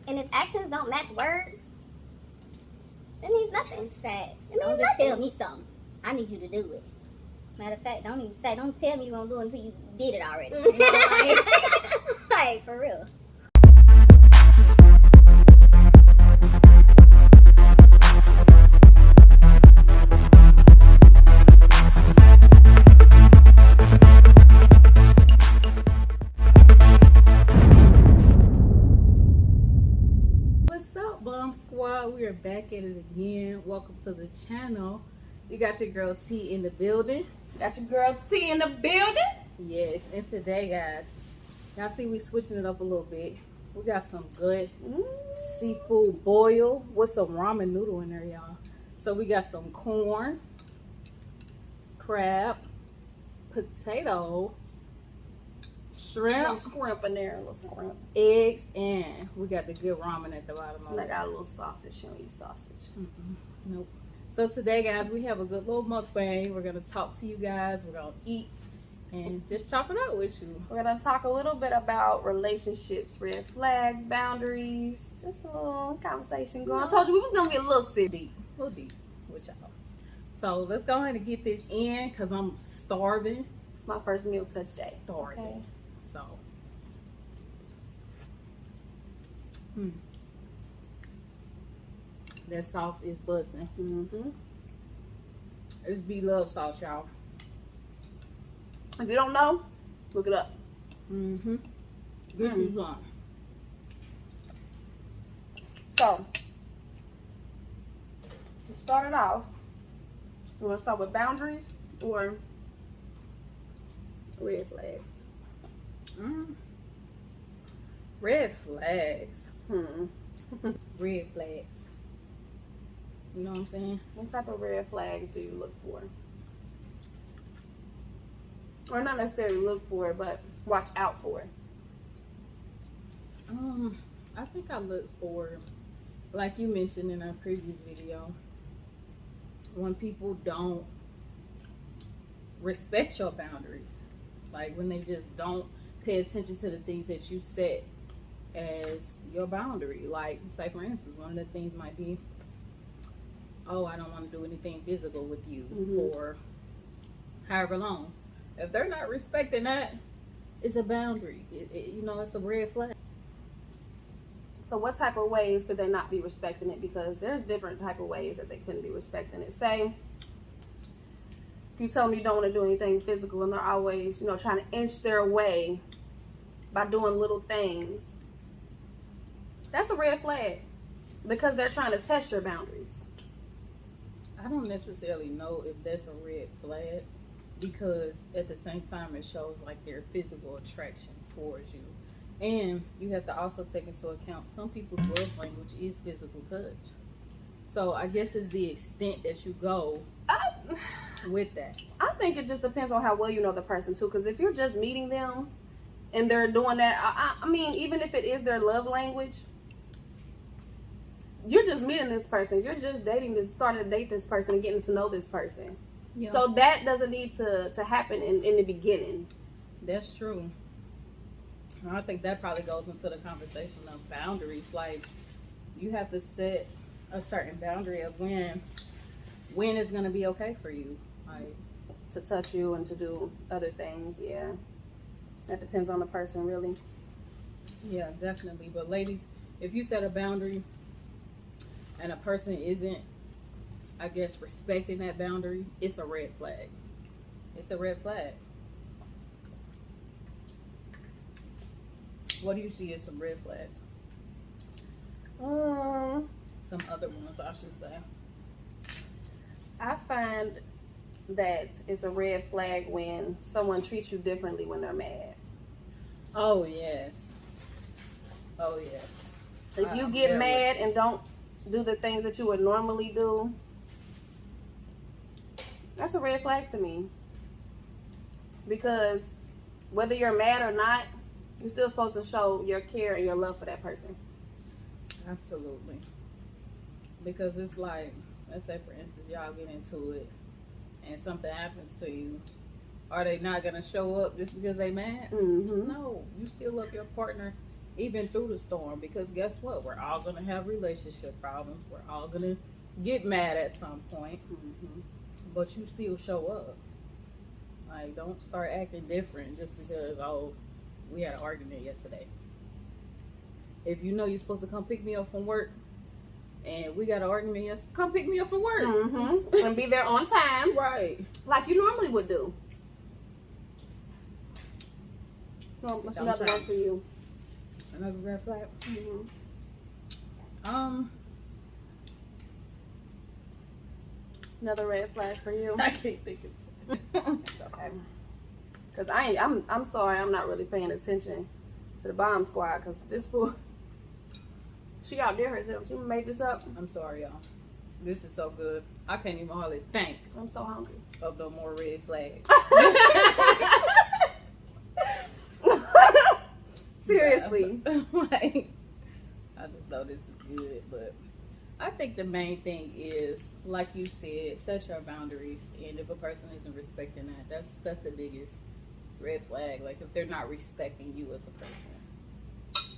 And if actions don't match words, that means nothing. Facts. It means Don't just nothing. tell me something. I need you to do it. Matter of fact, don't tell me you're gonna do it until you did it already. You know, like for real. We are back at it again. Welcome to the channel. You got your girl T in the building. Got your girl T in the building. Yes, and today, guys, y'all see we switching it up a little bit. We got some good seafood boil with some ramen noodle in there, y'all. So we got some corn, crab, potato, shrimp, Scrimp in there, a little scrimp. eggs, and we got the good ramen at the bottom of And I it. got a little sausage. She don't eat sausage. Nope. So today, guys, we have a good little mukbang. We're gonna talk to you guys. We're gonna eat and just chop it up with you. We're gonna talk a little bit about relationships, red flags, boundaries, just a little conversation going. I told you we was gonna get a little Deep with y'all. So let's go ahead and get this in because I'm starving. It's my first meal touch day. Starving. Okay. So. That sauce is buzzing. Mm-hmm. It's BLOVE sauce, y'all. If you don't know, look it up. Mm-hmm. This is one. So, to start it off, you want to start with boundaries or red flags? Red flags. Red flags. You know what I'm saying? What type of red flags do you look for? Or not necessarily look for, but watch out for. I think I look for, like you mentioned in our previous video, when people don't respect your boundaries. Like when they just don't pay attention to the things that you set as your boundary. Like, say for instance, one of the things might be, oh, I don't want to do anything physical with you for however long. If they're not respecting that, it's a boundary. You know, it's a red flag. So what type of ways could they not be respecting it? Because there's different type of ways that they couldn't be respecting it. Say, if you tell them you don't want to do anything physical and they're always, you know, trying to inch their way by doing little things, that's a red flag because they're trying to test your boundaries. I don't necessarily know if that's a red flag because at the same time it shows like their physical attraction towards you. And you have to also take into account some people's love language is physical touch. So I guess it's the extent that you go with that. I think it just depends on how well you know the person too. Because if you're just meeting them and they're doing that, I mean, even if it is their love language, you're just meeting this person. You're just starting to date this person and getting to know this person. Yeah. So that doesn't need to happen in the beginning. That's true. I think that probably goes into the conversation of boundaries. Like, you have to set a certain boundary of when it's going to be okay for you. Like, to touch you and to do other things, yeah. That depends on the person, really. Yeah, definitely. But ladies, if you set a boundary and a person isn't, I guess, respecting that boundary, it's a red flag. It's a red flag. What do you see as some red flags? Some other ones, I should say. I find that it's a red flag when someone treats you differently when they're mad. Oh, yes. Oh, yes. If you get mad and don't do the things that you would normally do, that's a red flag to me. Because whether you're mad or not, you're still supposed to show your care and your love for that person. Absolutely. Because it's like, let's say for instance, y'all get into it and something happens to you. Are they not going to show up just because they mad? No, you still love your partner even through the storm, because guess what? We're all gonna have relationship problems. We're all gonna get mad at some point, but you still show up. Like, don't start acting different just because, oh, we had an argument yesterday. If you know you're supposed to come pick me up from work and we got an argument yesterday, come pick me up from work. And be there on time. Right. Like you normally would do. Well, that's another one for you. Another red flag? Another red flag for you. I can't think of it. It's okay. Cause I'm sorry, I'm not really paying attention to the bomb squad. Cause this fool, she outdid herself. She made this up. I'm sorry, y'all. This is so good. I can't even hardly think I'm so hungry. of no more red flags. Seriously. Like, I just know this is good, but I think the main thing is, like you said, set your boundaries, and if a person isn't respecting that, that's the biggest red flag. Like, if they're not respecting you as a person.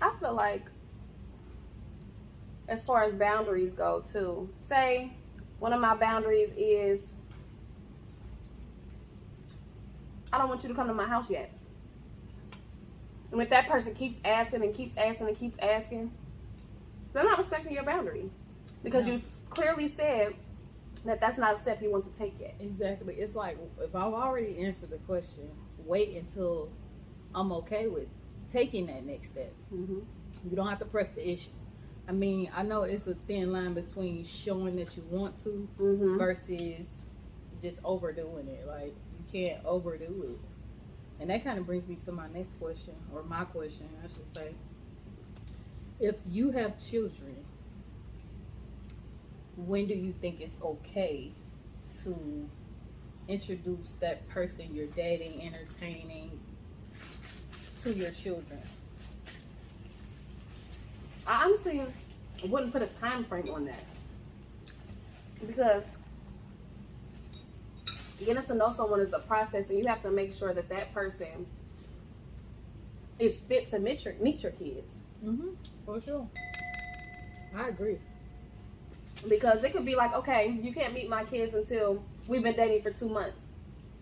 I feel like, as far as boundaries go too, say one of my boundaries is, I don't want you to come to my house yet. And if that person keeps asking and keeps asking and keeps asking, they're not respecting your boundary. Because you clearly said that that's not a step you want to take yet. Exactly. It's like, if I've already answered the question, wait until I'm okay with taking that next step. You don't have to press the issue. I mean, I know it's a thin line between showing that you want to versus just overdoing it. Like, you can't overdo it. And that kind of brings me to my next question, or my question, I should say. If you have children, when do you think it's okay to introduce that person you're dating, entertaining, to your children? I honestly wouldn't put a time frame on that. Because getting to know someone is a process, and you have to make sure that that person is fit to meet your kids. For sure. I agree. Because it could be like, okay, you can't meet my kids until we've been dating for 2 months.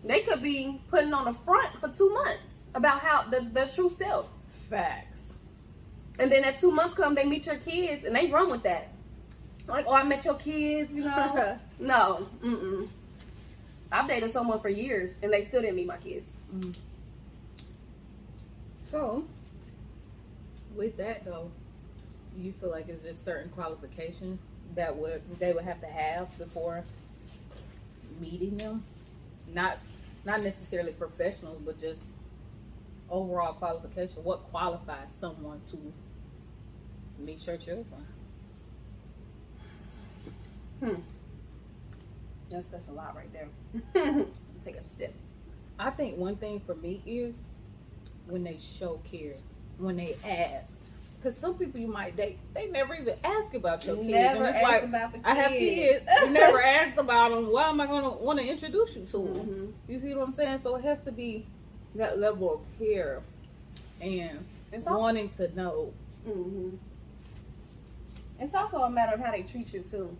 They could be putting on a front for 2 months about how the true self. Facts. And then at 2 months come, they meet your kids and they run with that. Like, oh, I met your kids, you know. No. I've dated someone for years and they still didn't meet my kids. So, with that though, you feel like it's just certain qualifications that they would have to have before meeting them? Not necessarily professionals, but just overall qualification. What qualifies someone to meet your children? That's a lot right there. Take a step. I think one thing for me is when they show care, when they ask. Because some people you might date, they never even ask about your kids. Never and it's ask like, about the kids. I have kids. You never asked about them. Why am I going to want to introduce you to them? You see what I'm saying? So it has to be that level of care and it's also wanting to know. It's also a matter of how they treat you too.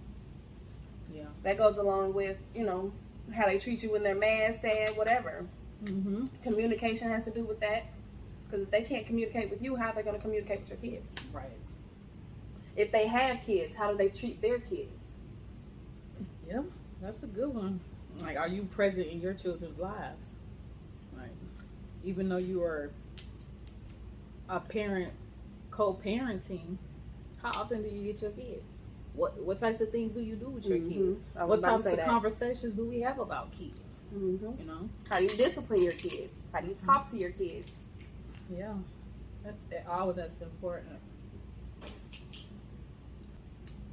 Yeah. That goes along with, you know, how they treat you when they're mad, sad, whatever. Communication has to do with that. Because if they can't communicate with you, how are they going to communicate with your kids? Right. If they have kids, how do they treat their kids? Yeah, that's a good one. Like, are you present in your children's lives? Like, even though you are a parent, co-parenting, how often do you get your kids? What types of things do you do with your kids? What types of conversations do we have about kids? You know, how do you discipline your kids? How do you talk to your kids? Yeah, that's important.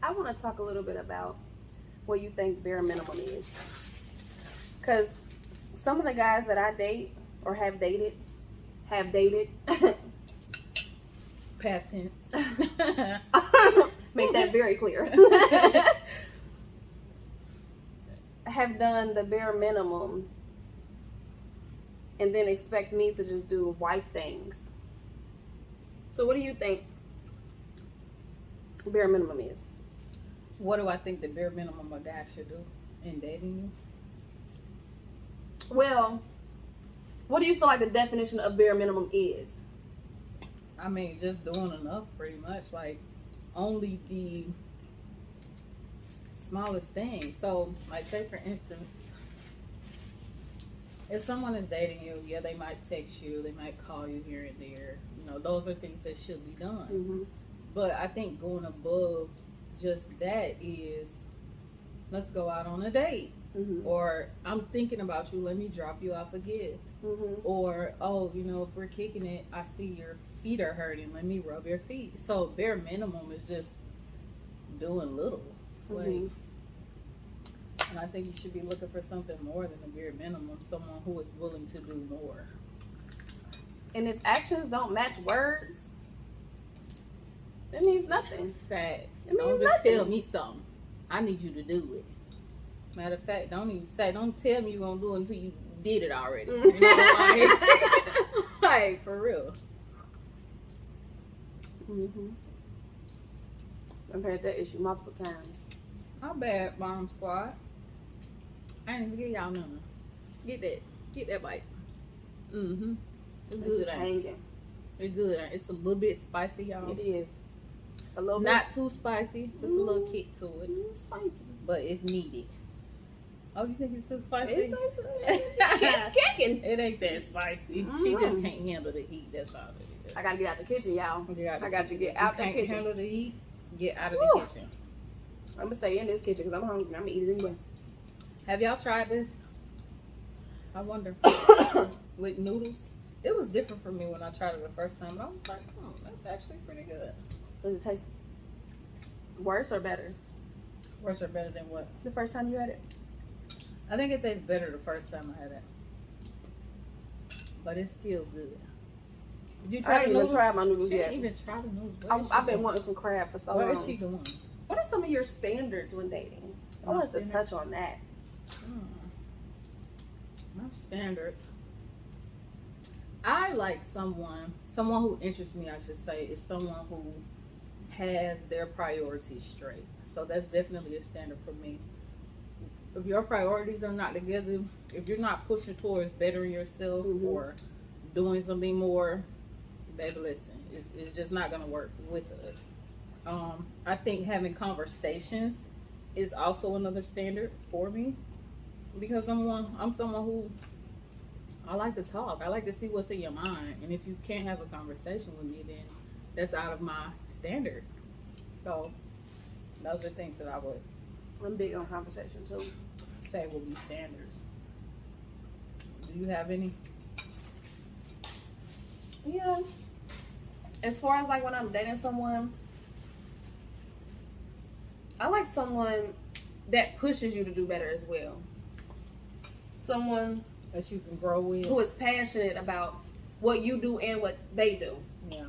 I want to talk a little bit about what you think bare minimum is, because some of the guys that I date or have dated Past tense. Make that very clear. Have done the bare minimum and then expect me to just do wife things. So what do you think bare minimum is? What do I think the bare minimum a guy should do in dating you? Well, what do you feel like the definition of bare minimum is? I mean, just doing enough, pretty much. Like, only the smallest thing. So, like, say for instance, if someone is dating you, yeah, they might text you, they might call you here and there. You know, those are things that should be done. Mm-hmm. But I think going above just that is, let's go out on a date. Mm-hmm. Or, I'm thinking about you, let me drop you off a gift. Mm-hmm. Or, oh, you know, if we're kicking it, I see your feet are hurting, let me rub your feet. So bare minimum is just doing little. Like, Mm-hmm. and I think you should be looking for something more than the bare minimum, someone who is willing to do more. And if actions don't match words, it means nothing. Facts. It means Don't just tell nothing. me something. I need you to do it. Matter of fact, don't tell me you're gonna do it until you did it already. You know, like for real. Mm-hmm. I've had that issue multiple times. My bad, Bomb Squad. I ain't even get y'all none. Get that bite. Mm-hmm. It's It's good. just Ain't it? hanging. It's good. Ain't it? It's a little bit spicy, y'all. It is. A little Not too spicy. Just a little kick to it, bit spicy. but it's needed. Oh, you think it's too spicy? It's kicking. It ain't that spicy. She just can't handle the heat. That's all it is. I gotta get out the kitchen, y'all. I got to get out the Can't kitchen. handle the heat. Get out of Woo. the kitchen. I'm gonna stay in this kitchen because I'm hungry. I'm gonna eat it anyway. Have y'all tried this? I wonder. With noodles, it was different for me when I tried it the first time. But I was like, that's actually pretty good. Does it taste worse or better? Worse or better than what? The first time you had it? I think it tastes better the first time I had it. But it's still good. Did you I try ain't the even noodles? tried my noodles She yet. didn't even try the noodles. I've been wanting some crab for so long. What is she doing? What are some of your standards when dating? I want to touch on that. My standards. I like someone who interests me, I should say, is someone who has their priorities straight. So that's definitely a standard for me. If your priorities are not together, if you're not pushing towards bettering yourself or doing something more, baby, listen, it's just not going to work with us. I think having conversations is also another standard for me, because I'm someone who, I like to talk. I like to see what's in your mind. And if you can't have a conversation with me, then that's out of my standard. So those are things that I would I'm big on conversation too. say will be standards. Do you have any? Yeah. As far as like when I'm dating someone, I like someone that pushes you to do better as well. Someone That you can grow with? who is passionate about what you do and what they do. Yeah.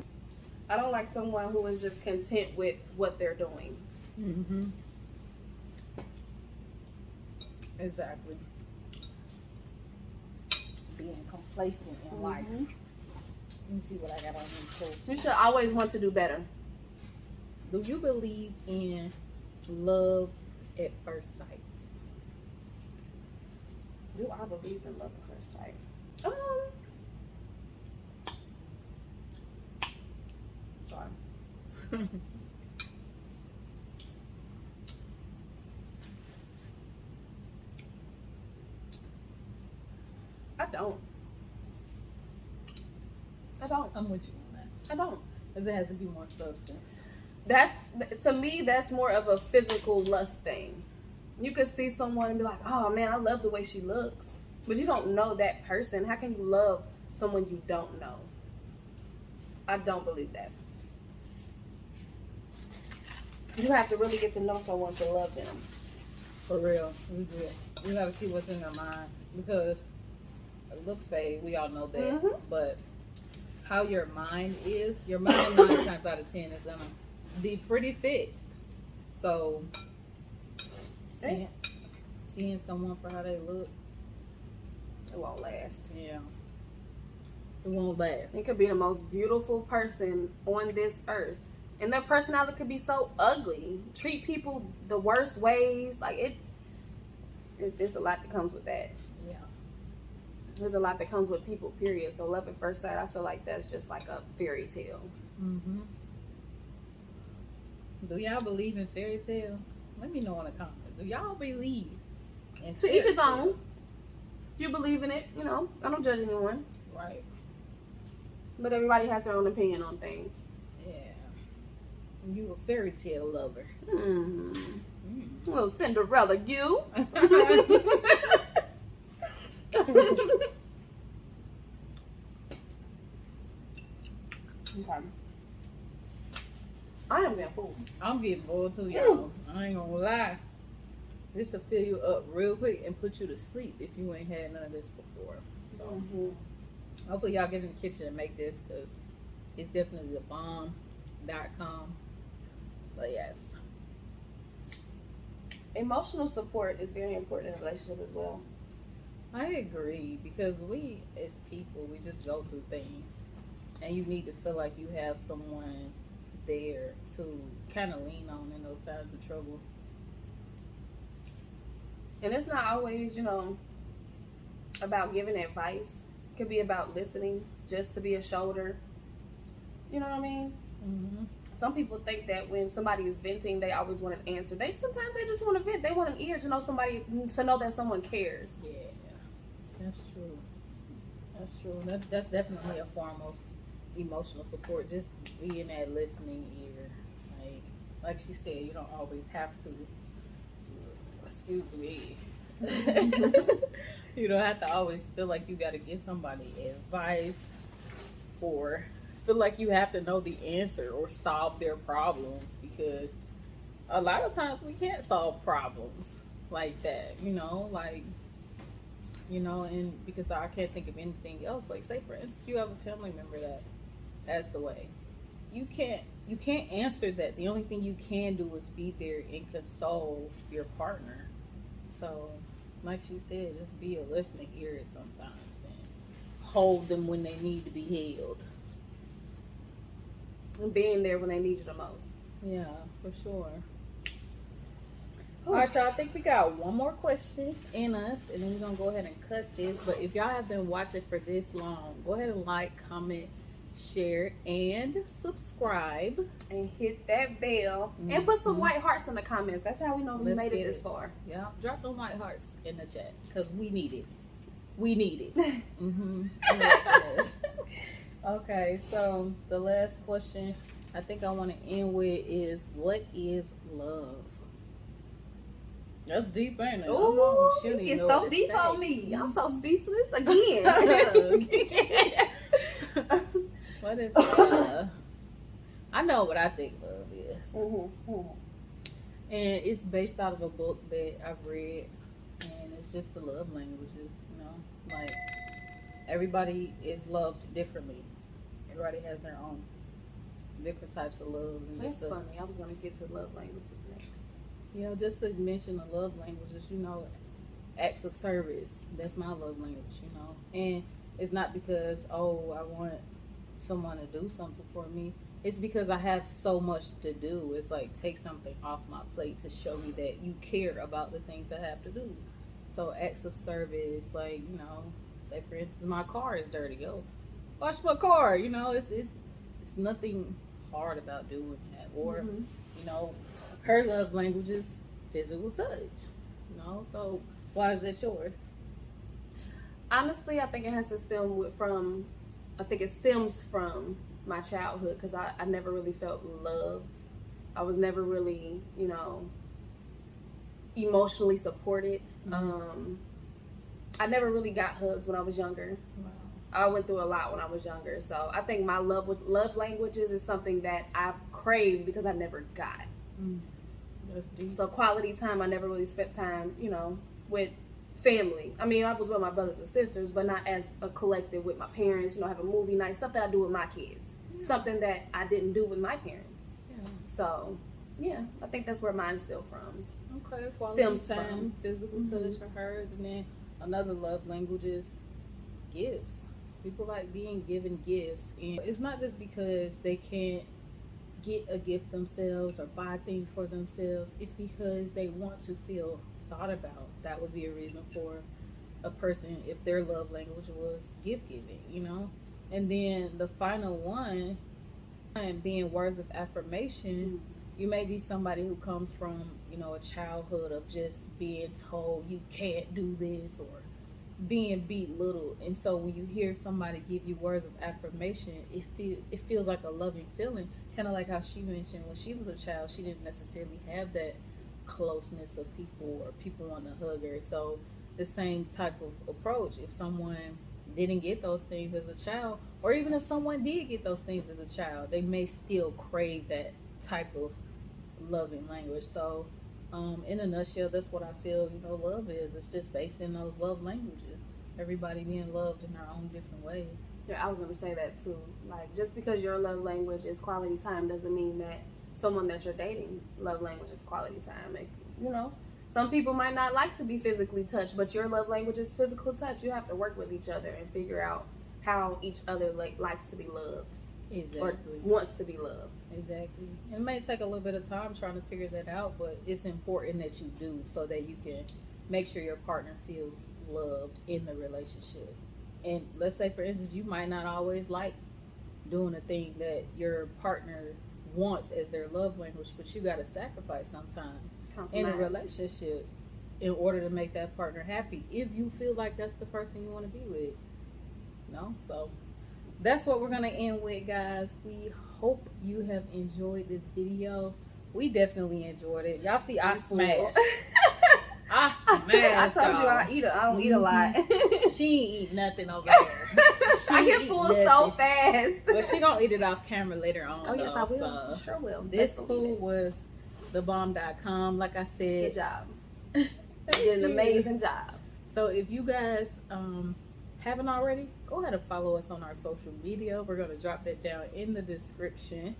I don't like someone who is just content with what they're doing. Mm-hmm. Exactly. Being complacent in life. Let me see what I got on these posts. You should always want to do better. Do you believe in love at first sight? Do I believe in love at first sight? Sorry. I don't. I'm with you on that. I don't. Because it has to be more substance. That's, to me, that's more of a physical lust thing. You could see someone and be like, oh man, I love the way she looks. But you don't know that person. How can you love someone you don't know? I don't believe that. You have to really get to know someone to love them. For real. We do. You got to see what's in their mind. Because looks fade, we all know that. But how your mind is, your mind 9 times out of 10 is going to be pretty fixed. So, seeing someone for how they look, It won't last. yeah. It won't last. It could be the most beautiful person on this earth, and their personality could be so ugly. Treat people the worst ways. Like there's a lot that comes with that. Yeah. There's a lot that comes with people, period. So love at first sight, I feel like that's just like a fairy tale. Mm-hmm. Do y'all believe in fairy tales? Let me know in the comments. Do y'all believe in To each his fairy own. tales? If you believe in it, I don't judge anyone. Right. But everybody has their own opinion on things. Yeah. You a fairy tale lover. Little Cinderella, you. Okay. I am getting full. I'm getting bored too, y'all. I ain't gonna lie. This will fill you up real quick and put you to sleep if you ain't had none of this before. So hopefully y'all get in the kitchen and make this, because it's definitely the bomb.com. But yes. Emotional support is very important in a relationship as well. I agree, because we as people, we just go through things, and you need to feel like you have someone there to kind of lean on in those times of trouble. And it's not always, about giving advice. It could be about listening, just to be a shoulder. You know what I mean? Mm-hmm. Some people think that when somebody is venting, they always want an answer. Sometimes they just want to vent. They want an ear to know that someone cares. Yeah, that's true. That's true. That's definitely a form of emotional support. Just being that listening ear. Like she said, you don't always have to. Excuse me. You don't have to always feel like you got to give somebody advice or feel like you have to know the answer or solve their problems, because a lot of times we can't solve problems like that, and because I can't think of anything else. Like, say for instance, you have a family member that passed away. You can't answer that. The only thing you can do is be there and console your partner. So, like she said, just be a listening ear sometimes and hold them when they need to be held. And being there when they need you the most. Yeah, for sure. All right, y'all. I think we got one more question in us, and then we're going to go ahead and cut this. But if y'all have been watching for this long, go ahead and like, comment, share, and subscribe. And hit that bell. Mm-hmm. And put some white hearts in the comments. That's how we know we made it this far. Yeah, drop them white hearts in the chat, because we need it. We need it. Mm-hmm. Okay, so the last question I think I want to end with is, what is love? That's deep, ain't it? Ooh, it's so deep on me. I'm so speechless again. What is love? I know what I think love is. Mm-hmm. And it's based out of a book that I've read, and it's just the love languages, like everybody is loved differently. Everybody has their own different types of love. And that's funny. I was going to get to love languages next. Just to mention the love languages, acts of service. That's my love language, And it's not because, I want someone to do something for me. It's because I have so much to do. It's like, take something off my plate to show me that you care about the things I have to do. So acts of service, like, say for instance, my car is dirty. Go wash my car. It's nothing hard about doing that. Or, her love language is physical touch. So why is that yours? Honestly, I think it has to stems from my childhood, because I never really felt loved. I was never really, emotionally supported. Mm-hmm. I never really got hugs when I was younger. Wow. I went through a lot when I was younger. So I think my love languages is something that I craved because I never got. That's deep. So quality time, I never really spent time, with family. I mean, I was with my brothers and sisters, but not as a collective with my parents, have a movie night, stuff that I do with my kids. Yeah. Something that I didn't do with my parents. Yeah. So, yeah, I think that's where mine still from. Okay, quality time, physical touch for hers, and then another love language is gifts. People like being given gifts, and it's not just because they can't get a gift themselves or buy things for themselves. It's because they want to feel thought about. That would be a reason for a person if their love language was gift giving, you know. And then the final one being words of affirmation. You may be somebody who comes from, you know, a childhood of just being told you can't do this or being belittled, and so when you hear somebody give you words of affirmation, it feels like a loving feeling, kind of like how she mentioned when she was a child, she didn't necessarily have that closeness of people or people want to hug her. So the same type of approach, if someone didn't get those things as a child, or even if someone did get those things as a child, they may still crave that type of loving language. So in a nutshell, that's what I feel, you know, love is. It's just based in those love languages. Everybody being loved in their own different ways. Yeah, I was going to say that too. Like, just because your love language is quality time doesn't mean that someone that you're dating love language is quality time. Like, you know, some people might not like to be physically touched, but your love language is physical touch. You have to work with each other and figure out how each other likes to be loved. Exactly. Or wants to be loved. Exactly. It may take a little bit of time trying to figure that out, but it's important that you do so that you can make sure your partner feels loved in the relationship. And let's say, for instance, you might not always like doing a thing that your partner wants as their love language, but you got to sacrifice sometimes in a relationship in order to make that partner happy if you feel like that's the person you want to be with. You know? So that's what we're going to end with, guys. We hope you have enjoyed this video. We definitely enjoyed it. Y'all see, I smashed. I smashed. I told you I don't eat a lot. She ain't eat nothing over there. I get full so fast. But she gonna eat it off camera later on. Oh, yes, I will. So Sure will. this food was thebomb.com. Like I said. Good job. You did an amazing job. So if you guys haven't already, go ahead and follow us on our social media. We're going to drop that down in the description.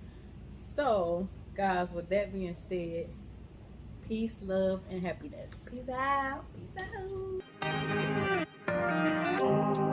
So, guys, with that being said, peace, love, and happiness. Peace out. Peace out.